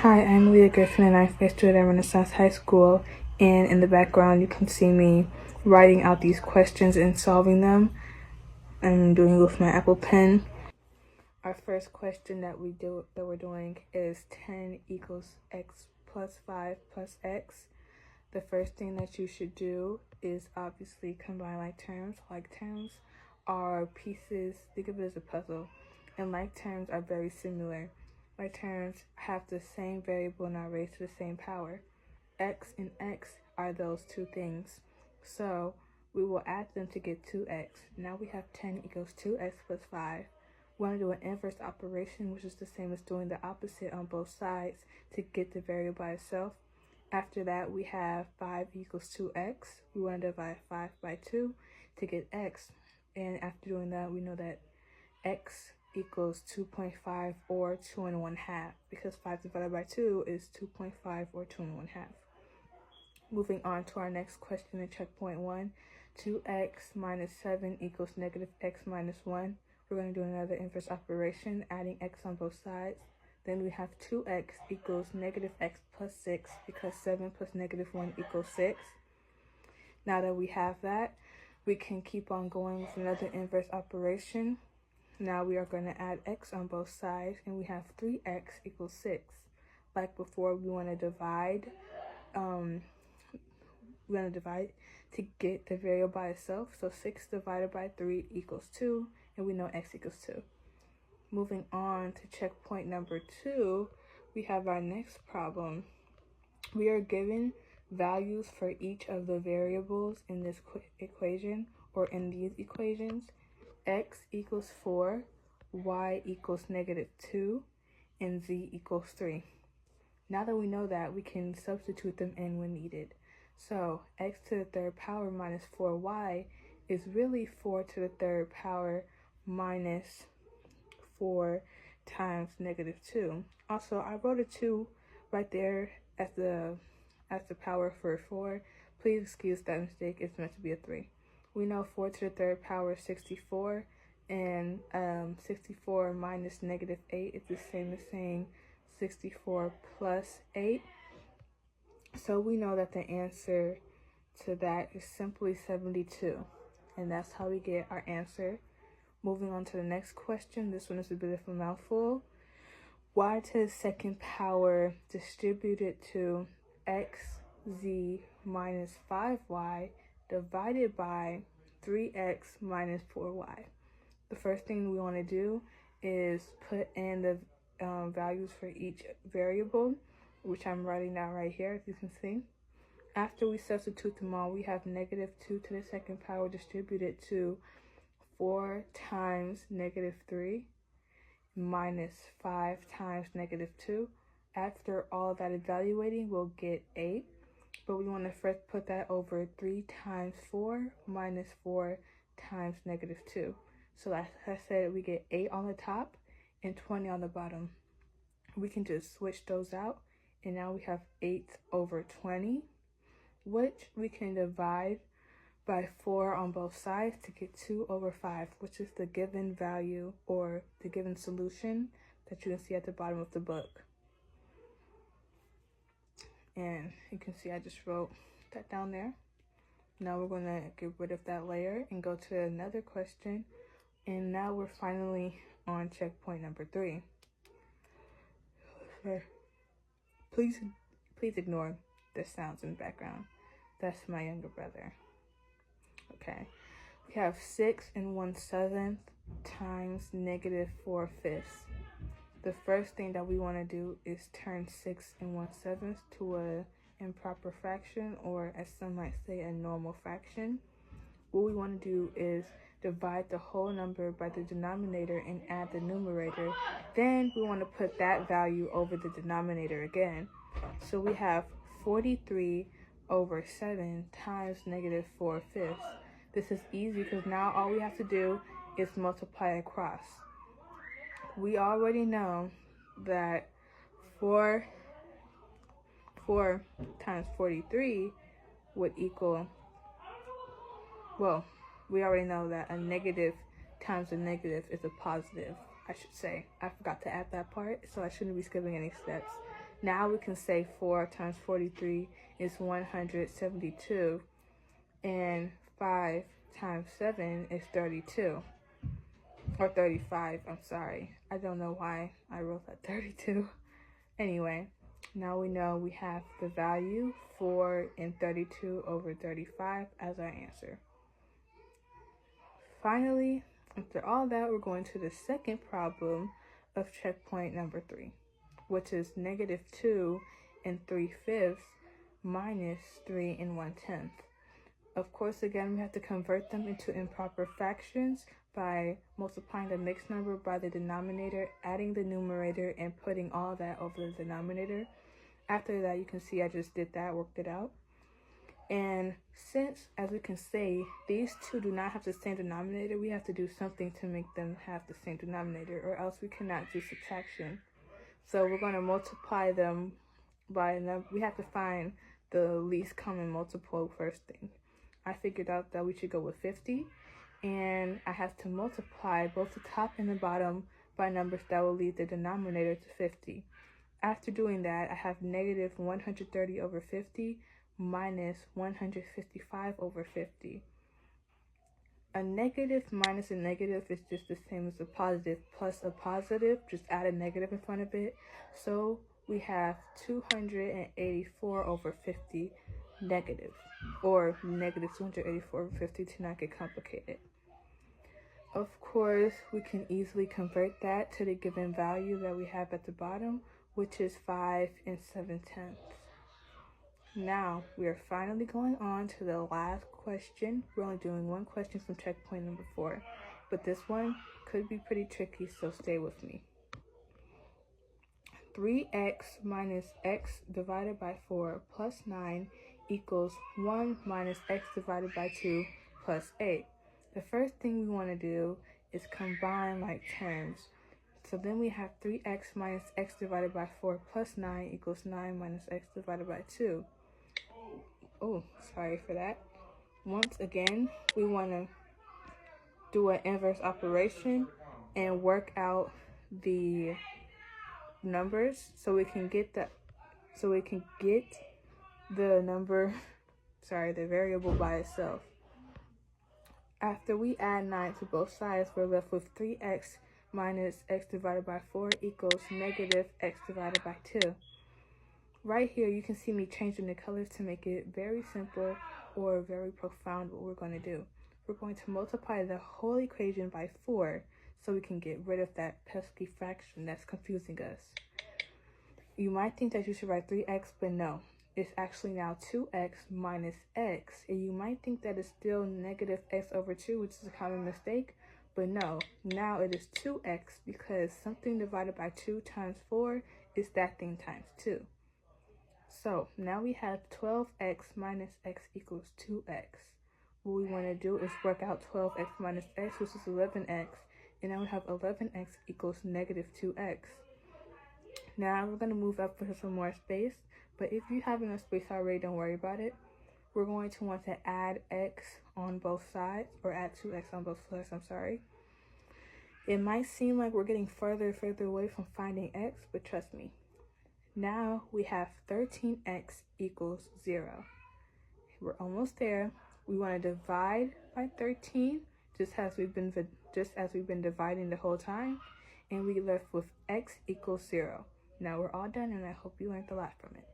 Hi, I'm Leah Griffin and I graduated at Renaissance High School, and in the background you can see me writing out these questions and solving them. I'm doing it with my Apple Pen. Our first question that we're doing is 10 equals x plus 5 plus x. The first thing that you should do is obviously combine like terms. Like terms are pieces, think of it as a puzzle, and like terms are very similar. Like terms have the same variable and are raised to the same power. X and x are those two things. So we will add them to get 2x. Now we have 10 equals 2x plus 5. We want to do an inverse operation, which is the same as doing the opposite on both sides to get the variable by itself. After that, we have 5 equals 2x. We want to divide 5 by 2 to get x. And after doing that, we know that x equals 2.5 or 2 and 1/2, because 5 divided by 2 is 2.5 or 2 and 1/2. Moving on to our next question in checkpoint 1, 2x minus 7 equals negative x minus 1. We're going to do another inverse operation, adding x on both sides. Then we have 2x equals negative x plus 6, because 7 plus negative 1 equals 6. Now that we have that, we can keep on going with another inverse operation. Now we are going to add x on both sides, and we have 3x equals 6. Like before, we want to divide. We're going to divide to get the variable by itself. So 6 divided by 3 equals 2, and we know x equals 2. Moving on to checkpoint number 2, we have our next problem. We are given values for each of the variables in this equation, or in these equations. X equals 4, y equals negative 2, and z equals 3. Now that we know that, we can substitute them in when needed. So x to the third power minus 4y is really 4 to the third power minus 4 times negative 2. Also, I wrote a 2 right there as the power for 4. Please excuse that mistake. It's meant to be a 3. We know 4 to the third power is 64, and 64 minus negative 8 is the same as saying 64 plus 8. So we know that the answer to that is simply 72. And that's how we get our answer. Moving on to the next question. This one is a bit of a mouthful. Y to the second power distributed to xz minus 5y divided by 3x minus 4y. The first thing we want to do is put in the values for each variable, which I'm writing down right here, as you can see. After we substitute them all, we have negative 2 to the second power distributed to 4 times negative 3 minus 5 times negative 2. After all that evaluating, we'll get 8. But we want to first put that over 3 times 4 minus 4 times negative 2. So like I said, we get 8 on the top and 20 on the bottom. We can just switch those out, and now we have 8 over 20, which we can divide by 4 on both sides to get 2 over 5, which is the given value or the given solution that you can see at the bottom of the book. And you can see I just wrote that down there. Now we're going to get rid of that layer and go to another question. And now we're finally on checkpoint number 3. Please ignore the sounds in the background. That's my younger brother. Okay. We have 6 1/7 times negative 4/5. The first thing that we want to do is turn 6 1/7 to an improper fraction, or as some might say, a normal fraction. What we want to do is divide the whole number by the denominator and add the numerator. Then we want to put that value over the denominator again. So we have 43 over 7 times negative 4/5. This is easy because now all we have to do is multiply across. We already know that 4 times 43 would equal, well, we already know that a negative times a negative is a positive, I should say. I forgot to add that part, so I shouldn't be skipping any steps. Now we can say 4 times 43 is 172, and 5 times 7 is 32, or 35, I'm sorry. I don't know why I wrote that 32. Anyway, now we know we have the value 4 and 32 over 35 as our answer. Finally, after all that, we're going to the second problem of checkpoint number 3, which is -2 and 3/5 minus 3 and 1/10. Of course, again, we have to convert them into improper fractions by multiplying the mixed number by the denominator, adding the numerator, and putting all that over the denominator. After that, you can see I just did that, worked it out. And since, as we can say, these two do not have the same denominator, we have to do something to make them have the same denominator, or else we cannot do subtraction. So we're going to multiply them by a number. We have to find the least common multiple first thing. I figured out that we should go with 50, and I have to multiply both the top and the bottom by numbers that will lead the denominator to 50. After doing that, I have negative 130 over 50 minus 155 over 50. A negative minus a negative is just the same as a positive plus a positive, just add a negative in front of it. So we have 284 over 50 negative, or negative 284 over 50 to not get complicated. Of course, we can easily convert that to the given value that we have at the bottom, which is 5 and 7/10. Now, we are finally going on to the last question. We're only doing one question from checkpoint number 4, but this one could be pretty tricky, so stay with me. 3x minus x divided by 4 plus 9 equals 1 minus x divided by 2 plus 8. The first thing we want to do is combine like terms. So then we have 3x minus x divided by 4 plus 9 equals 9 minus x divided by 2. Oh, sorry for that. Once again, we want to do an inverse operation and work out the numbers so we can get the number, the variable by itself. After we add 9 to both sides, we're left with 3x minus x divided by 4 equals negative x divided by 2. Right here, you can see me changing the colors to make it very simple or very profound what we're going to do. We're going to multiply the whole equation by 4 so we can get rid of that pesky fraction that's confusing us. You might think that you should write 3x, but no. It's actually now 2x minus x. And you might think that it's still negative x over 2, which is a common mistake. But no, now it is 2x because something divided by 2 times 4 is that thing times 2. So now we have 12x minus x equals 2x. What we want to do is work out 12x minus x, which is 11x. And now we have 11x equals negative 2x. Now we're going to move up for some more space. But if you have enough space already, don't worry about it. We're going to want to add x on both sides, or add 2x on both sides, I'm sorry. It might seem like we're getting further and further away from finding x, but trust me. Now we have 13x equals 0. We're almost there. We want to divide by 13, just as we've been dividing the whole time, and we left with x equals 0. Now we're all done, and I hope you learned a lot from it.